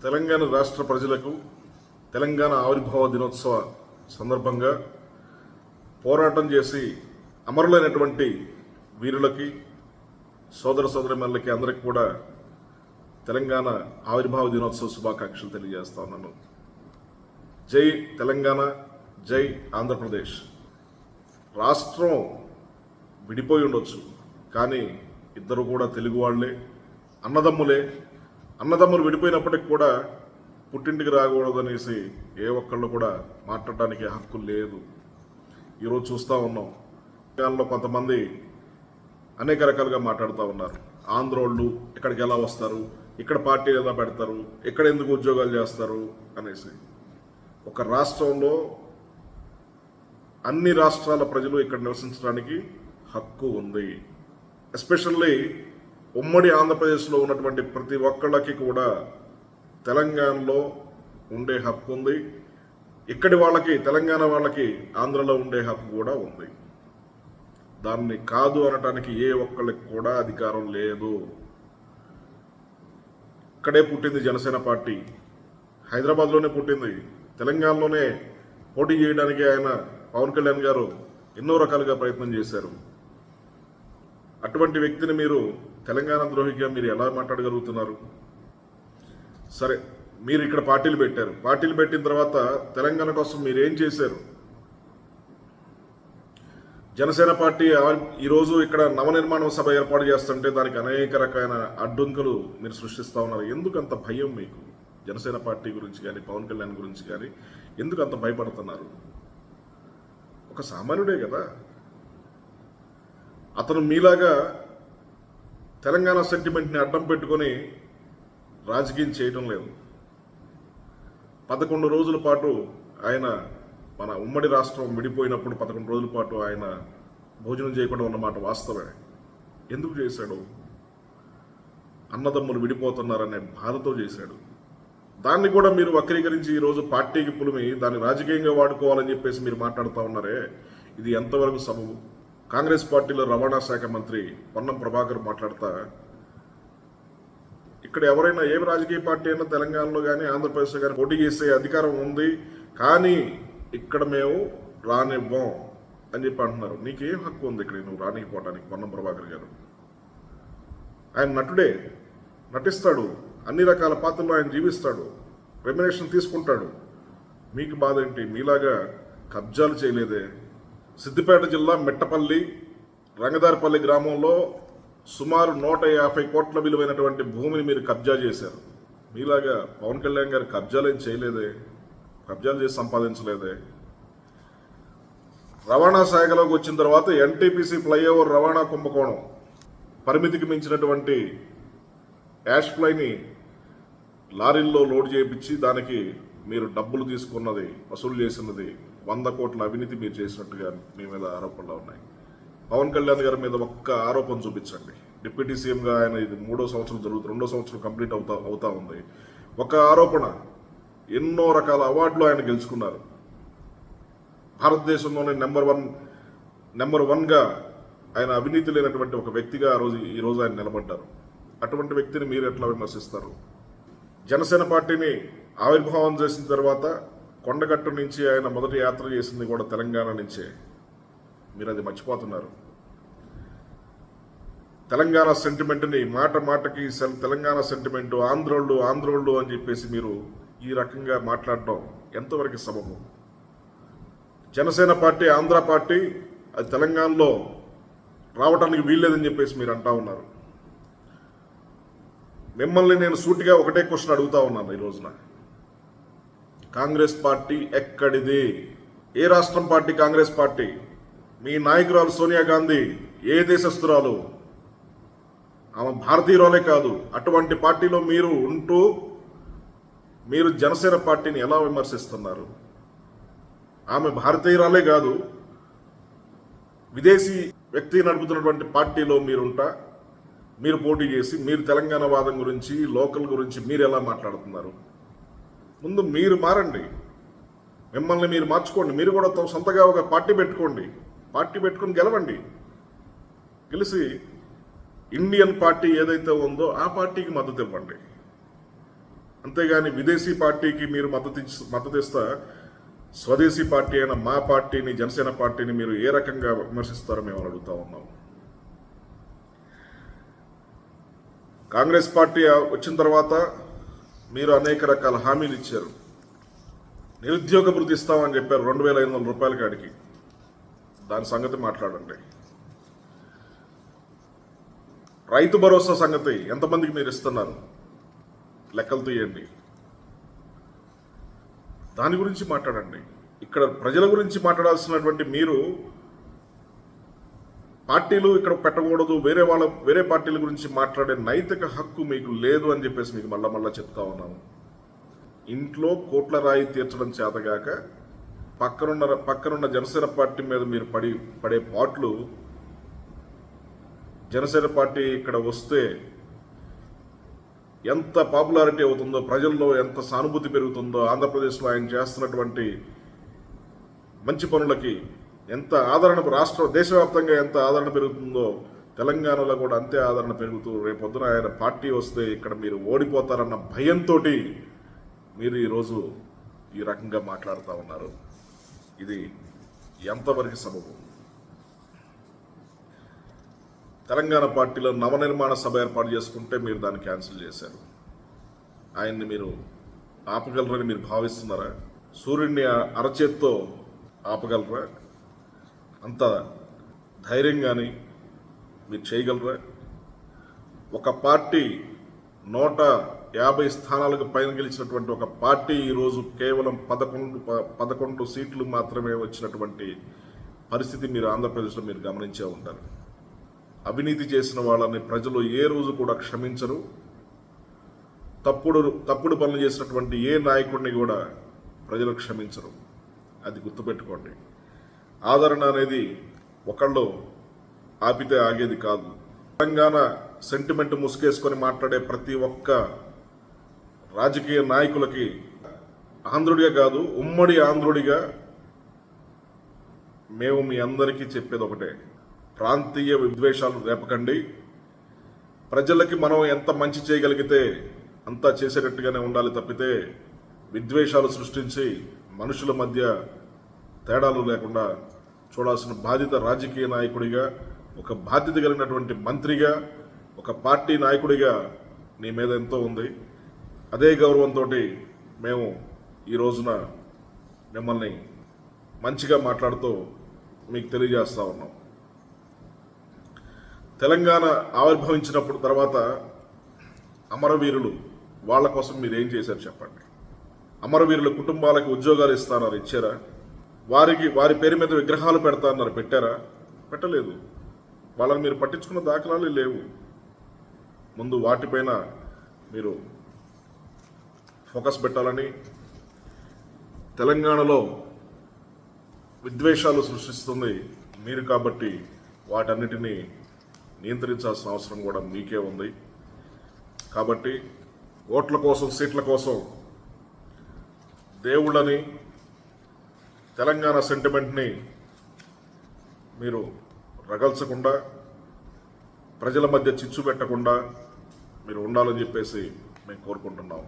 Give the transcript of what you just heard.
తెలంగాణ రాష్ట్ర ప్రజలకు తెలంగాణ ఆవిర్భావ దినోత్సవ సందర్భంగా పోరాటం చేసి అమరులైనటువంటి వీరులకి సోదర సోదరిమణులకి అందరికీ కూడా తెలంగాణ ఆవిర్భావ దినోత్సవ శుభాకాంక్షలు తెలియజేస్తా ఉన్నాను. జై తెలంగాణ, జై ఆంధ్రప్రదేశ్. రాష్ట్రం విడిపోయి ఉండొచ్చు, కానీ ఇద్దరు కూడా తెలుగు వాళ్ళే, అన్నదమ్ములే. అన్నదమ్ములు విడిపోయినప్పటికి కూడా పుట్టింటికి రాకూడదనేసి ఏ ఒక్కళ్ళు కూడా మాట్లాడడానికి హక్కు లేదు. ఈరోజు చూస్తూ ఉన్నాం, తెలంగాణలో కొంతమంది అనేక రకాలుగా మాట్లాడుతూ ఉన్నారు. ఆంధ్రోళ్ళు ఇక్కడికి ఎలా వస్తారు, ఇక్కడ పార్టీలు ఎలా పెడతారు, ఇక్కడ ఎందుకు ఉద్యోగాలు చేస్తారు అనేసి. ఒక రాష్ట్రంలో అన్ని రాష్ట్రాల ప్రజలు ఇక్కడ నివసించడానికి హక్కు ఉంది. ఎస్పెషల్లీ ఉమ్మడి ఆంధ్రప్రదేశ్లో ఉన్నటువంటి ప్రతి ఒక్కళ్ళకి కూడా తెలంగాణలో ఉండే హక్కు ఉంది. ఇక్కడి వాళ్ళకి, తెలంగాణ వాళ్ళకి ఆంధ్రలో ఉండే హక్కు కూడా ఉంది. దాన్ని కాదు అనటానికి ఏ ఒక్కళ్ళకి కూడా అధికారం లేదు. ఇక్కడే పుట్టింది జనసేన పార్టీ, హైదరాబాద్లోనే పుట్టింది. తెలంగాణలోనే పోటీ చేయడానికి ఆయన పవన్ కళ్యాణ్ గారు ఎన్నో రకాలుగా ప్రయత్నం చేశారు. అటువంటి వ్యక్తిని మీరు తెలంగాణ ద్రోహిగా మీరు ఎలా మాట్లాడగలుగుతున్నారు? సరే, మీరు ఇక్కడ పార్టీలు పెట్టారు. పార్టీలు పెట్టిన తర్వాత తెలంగాణ కోసం మీరు ఏం చేశారు? జనసేన పార్టీ ఈరోజు ఇక్కడ నవనిర్మాణ సభ ఏర్పాటు చేస్తుంటే దానికి అనేక రకాల అడ్డంకులు మీరు సృష్టిస్తూ ఉన్నారు. ఎందుకు అంత భయం మీకు? జనసేన పార్టీ గురించి కానీ, పవన్ కళ్యాణ్ గురించి కానీ ఎందుకు అంత భయపడుతున్నారు? ఒక సామాన్యుడే కదా అతను. మీలాగా తెలంగాణ సెంటిమెంట్ని అడ్డం పెట్టుకొని రాజకీయం చేయడం లేదు. 11 రోజుల పాటు ఆయన, మన ఉమ్మడి రాష్ట్రం విడిపోయినప్పుడు 11 రోజుల పాటు ఆయన భోజనం చేయకుండా ఉన్నమాట వాస్తవమే. ఎందుకు చేశాడు? అన్నదమ్ములు విడిపోతున్నారనే బాధతో చేశాడు. దాన్ని కూడా మీరు వక్రీకరించి ఈరోజు పార్టీకి పులిమి దాన్ని రాజకీయంగా వాడుకోవాలని చెప్పేసి మీరు మాట్లాడుతూ ఉన్నారే, ఇది ఎంతవరకు సబబు? కాంగ్రెస్ పార్టీలో రవాణా శాఖ మంత్రి పొన్నం ప్రభాకర్ మాట్లాడతా, ఇక్కడ ఎవరైనా ఏ రాజకీయ పార్టీ అయినా తెలంగాణలో కానీ ఆంధ్రప్రదేశ్లో కానీ పోటీ చేసే అధికారం ఉంది, కానీ ఇక్కడ మేము రానివ్వం అని చెప్పి అంటున్నారు. నీకేం హక్కు ఉంది ఇక్కడ నువ్వు రానిపోవటానికి? పొన్నం ప్రభాకర్ గారు ఆయన నటుడే, నటిస్తాడు, అన్ని రకాల పాత్రలు ఆయన జీవిస్తాడు, రెమ్యునరేషన్ తీసుకుంటాడు. మీకు బాధ ఏంటి? మీలాగా కబ్జాలు చేయలేదే. సిద్దిపేట జిల్లా మెట్టపల్లి రంగదారిపల్లి గ్రామంలో సుమారు 150 కోట్ల విలువైనటువంటి భూమిని మీరు కబ్జా చేశారు. మీలాగా పవన్ కళ్యాణ్ గారు కబ్జాలు ఏం చేయలేదే, కబ్జాలు చేసి సంపాదించలేదే. రవాణా శాఖలోకి వచ్చిన తర్వాత ఎన్టీపీసీ ఫ్లైఓవర్ రవాణా కుంభకోణం, పరిమితికి మించినటువంటి యాష్ ఫ్లైని లారీల్లో లోడ్ చేయించి దానికి మీరు డబ్బులు తీసుకున్నది, వసూలు చేసినది 100 కోట్ల అవినీతి మీరు చేసినట్టుగా మీ మీద ఆరోపణలు ఉన్నాయి. పవన్ కళ్యాణ్ గారి మీద ఒక్క ఆరోపణ చూపించండి. డిప్యూటీ సీఎంగా ఆయన ఇది 3వ సంవత్సరం జరుగుతుంది, 2వ సంవత్సరం కంప్లీట్ అవుతా ఉంది. ఒక ఆరోపణ, ఎన్నో రకాల అవార్డులు ఆయన గెలుచుకున్నారు. భారతదేశంలోనే నెంబర్ వన్గా ఆయన అవినీతి లేనటువంటి ఒక వ్యక్తిగా ఈరోజు ఆయన నిలబడ్డారు. అటువంటి వ్యక్తిని మీరు ఎట్లా విమర్శిస్తారు? జనసేన పార్టీని ఆవిర్భావం చేసిన తర్వాత కొండగట్టు నుంచి ఆయన మొదటి యాత్ర చేసింది కూడా తెలంగాణ నుంచే. మీరు అది మర్చిపోతున్నారు. తెలంగాణ సెంటిమెంట్ని మాటకి తెలంగాణ సెంటిమెంటు, ఆంధ్రోళ్ళు అని చెప్పేసి మీరు ఈ రకంగా మాట్లాడడం ఎంతవరకు సబబు? జనసేన పార్టీ, ఆంధ్ర పార్టీ అది తెలంగాణలో రావడానికి వీల్లేదని చెప్పేసి మీరు అంటా ఉన్నారు. మిమ్మల్ని నేను సూటిగా ఒకటే క్వశ్చన్ అడుగుతా ఉన్నాను ఈ రోజున. కాంగ్రెస్ పార్టీ ఎక్కడిది? ఏ రాష్ట్రం పార్టీ కాంగ్రెస్ పార్టీ? మీ నాయకురాలు సోనియా గాంధీ ఏ దేశస్తురాలు? ఆమె భారతీయురాలే కాదు. అటువంటి పార్టీలో మీరు ఉంటూ మీరు జనసేన పార్టీని ఎలా విమర్శిస్తున్నారు? ఆమె భారతీయురాలే కాదు, విదేశీ వ్యక్తి నడుపుతున్నటువంటి పార్టీలో మీరుంటా, మీరు పోటీ చేసి మీరు తెలంగాణ వాదం గురించి, లోకల్ గురించి మీరు ఎలా మాట్లాడుతున్నారు? ముందు మీరు మారండి, మిమ్మల్ని మీరు మార్చుకోండి. మీరు కూడా సొంతగా ఒక పార్టీ పెట్టుకోండి, పార్టీ పెట్టుకుని గెలవండి. గెలిచి ఇండియన్ పార్టీ ఏదైతే ఉందో ఆ పార్టీకి మద్దతు ఇవ్వండి. అంతేగాని విదేశీ పార్టీకి మీరు మద్దతు ఇస్తా స్వదేశీ పార్టీ అయిన మా పార్టీని, జనసేన పార్టీని మీరు ఏ రకంగా విమర్శిస్తారో మేము అడుగుతా ఉన్నాం. కాంగ్రెస్ పార్టీ వచ్చిన తర్వాత మీరు అనేక రకాల హామీలు ఇచ్చారు. నిరుద్యోగ భృతి ఇస్తామని చెప్పారు 2,500 రూపాయల కాడికి. దాని సంగతి మాట్లాడండి. రైతు భరోసా సంగతి ఎంతమందికి మీరు ఇస్తున్నారు లెక్కలు తీయండి. దాని గురించి మాట్లాడండి. ఇక్కడ ప్రజల గురించి మాట్లాడాల్సినటువంటి మీరు పార్టీలు ఇక్కడ పెట్టకూడదు, వేరే పార్టీల గురించి మాట్లాడే నైతిక హక్కు మీకు లేదు అని చెప్పేసి మీకు మళ్ళా చెప్తా ఉన్నాను. ఇంట్లో కోట్ల రాయి తీర్చడం చేతగాక పక్కనున్న జనసేన పార్టీ మీద మీరు పడే పాటలు, జనసేన పార్టీ ఇక్కడ వస్తే ఎంత పాపులారిటీ అవుతుందో, ప్రజల్లో ఎంత సానుభూతి పెరుగుతుందో, ఆంధ్రప్రదేశ్లో ఆయన చేస్తున్నటువంటి మంచి పనులకి ఎంత ఆదరణ, దేశవ్యాప్తంగా ఎంత ఆదరణ పెరుగుతుందో తెలంగాణలో కూడా అంతే ఆదరణ పెరుగుతూ రేపొద్దున ఆయన పార్టీ వస్తే ఇక్కడ మీరు ఓడిపోతారన్న భయంతో మీరు ఈరోజు ఈ రకంగా మాట్లాడుతూ ఉన్నారు. ఇది ఎంతవరకు సబబు? తెలంగాణ పార్టీలో నవనిర్మాణ సభ ఏర్పాటు చేసుకుంటే మీరు దాన్ని క్యాన్సిల్ చేశారు. ఆయన్ని మీరు ఆపగలరని మీరు భావిస్తున్నారా? సూర్యుడిని అరచేత్తో ఆపగలరా? అంత ధైర్యం కానీ మీరు చేయగలరా? ఒక పార్టీ 150 స్థానాలకు పైన గెలిచినటువంటి ఒక పార్టీ ఈరోజు కేవలం 11 సీట్లు మాత్రమే వచ్చినటువంటి పరిస్థితి మీరు ఆంధ్రప్రదేశ్లో మీరు గమనించే ఉంటారు. అవినీతి చేసిన వాళ్ళని ప్రజలు ఏ రోజు కూడా క్షమించరు. తప్పుడు పనులు చేసినటువంటి ఏ నాయకుడిని కూడా ప్రజలు క్షమించరు. అది గుర్తుపెట్టుకోండి. ఆదరణ అనేది ఒకళ్ళు ఆపితే ఆగేది కాదు. తెలంగాణ సెంటిమెంట్ ముసుగేసుకొని మాట్లాడే ప్రతి ఒక్క రాజకీయ నాయకులకి ఆంధ్రుడిగా కాదు, ఉమ్మడి ఆంధ్రుడిగా మేము మీ అందరికీ చెప్పేది ఒకటే: ప్రాంతీయ విద్వేషాలు రేపకండి. ప్రజలకి మనం ఎంత మంచి చేయగలిగితే అంతా చేసేటట్టుగానే ఉండాలి తప్పితే విద్వేషాలు సృష్టించి మనుషుల మధ్య తేడాలు లేకుండా చూడాల్సిన బాధ్యత రాజకీయ నాయకుడిగా, ఒక బాధ్యత కలిగినటువంటి మంత్రిగా, ఒక పార్టీ నాయకుడిగా నీ మీద ఎంతో ఉంది. అదే గౌరవంతో మేము ఈ రోజున మిమ్మల్ని మంచిగా మాట్లాడుతూ మీకు తెలియజేస్తా ఉన్నాం. తెలంగాణ ఆవిర్భవించినప్పుడు తర్వాత అమరవీరులు వాళ్ళ కోసం మీరు ఏం చేశారు చెప్పండి. అమరవీరుల కుటుంబాలకు ఉద్యోగాలు ఇస్తారన్నారు, ఇచ్చారా? వారి పేరు మీద విగ్రహాలు పెడతారన్నారు, పెట్టారా? పెట్టలేదు. వాళ్ళని మీరు పట్టించుకున్న దాఖలాలు లేవు. ముందు వాటిపైన మీరు ఫోకస్ పెట్టాలని, తెలంగాణలో విద్వేషాలు సృష్టిస్తుంది మీరు కాబట్టి వాటన్నిటినీ నియంత్రించాల్సిన అవసరం కూడా మీకే ఉంది. కాబట్టి ఓట్ల కోసం, సీట్ల కోసం దేవుళ్ళని, తెలంగాణ సెంటిమెంట్ని మీరు రగల్చకుండా, ప్రజల మధ్య చిచ్చు పెట్టకుండా మీరు ఉండాలని చెప్పేసి మేము కోరుకుంటున్నాం.